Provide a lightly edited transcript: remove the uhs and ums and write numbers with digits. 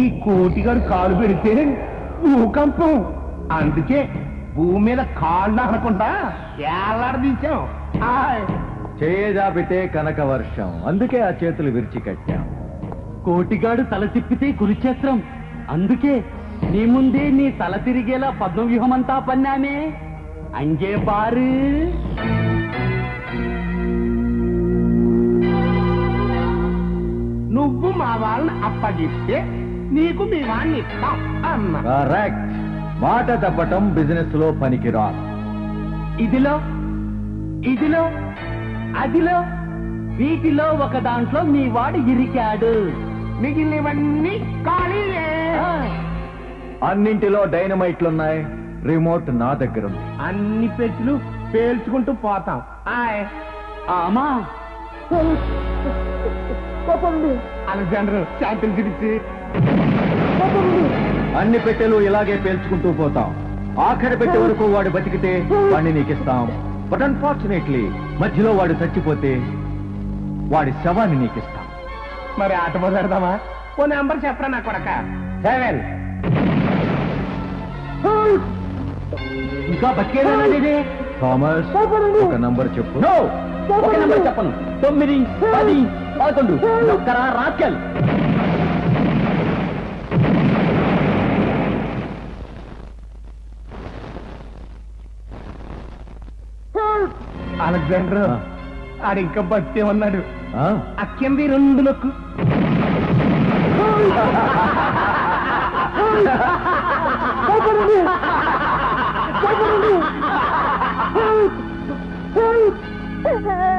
ఈ కోటిగాడు కాలు పెడితే భూకంపం, అందుకే భూమి మీద కాళ్ళు అనకుండా ఏలాడదీశాం. చేయజాపితే కనక వర్షం, అందుకే ఆ చేతులు విరిచి కట్టాం. కోటిగాడు తల తిప్పితే కురుక్షేత్రం, అందుకే నీ ముందే నీ తల తిరిగేలా పద్మవ్యూహమంతా పన్నామే. అంగే పారు. నువ్వు మా వాళ్ళని అప్పగిస్తే నీకు మీ వాడిని ఇస్తాం అన్నా. కరెక్ట్. మాట తప్పటం బిజినెస్ లో పనికిరా. ఇదిలో ఇదిలో అదిలో వీటిలో ఒక దాంట్లో మీ వాడు ఇరికాడు, మిగిలినవన్నీ ఖాళీయే. అన్నింటిలో డైనమైట్లున్నాయి, రిమోట్ నా దగ్గర ఉంది. అన్ని పెచ్చులు పేల్చుకుంటూ పోతాం. ఆమా అలెగ్జాండర్ శాంతిల్ గురించి అన్ని పెట్టెలు ఇలాగే పేల్చుకుంటూ పోతాం. ఆఖరి పెట్టే వరకు వాడు బతికితే వాడిని నీకిస్తాం. బట్ అన్ఫార్చునేట్లీ మధ్యలో వాడు చచ్చిపోతే వాడి శవాన్ని నీకిస్తాం. మరి ఆట మొదలెడదామా? ఓ నెంబర్ చెప్పరా నా కొడక. 7. ఇంకా బతికేది థామస్, ఒక నంబర్ చెప్పు. ఒక నెంబర్ చెప్పను. 9, 10, 11. ఒక్కరా రాస్కెల్. అలెగ్జాండర్ ఆడు ఇంకా బతికే ఉన్నాడు. ఆ? అక్కింది 2 నొక్కు. Help!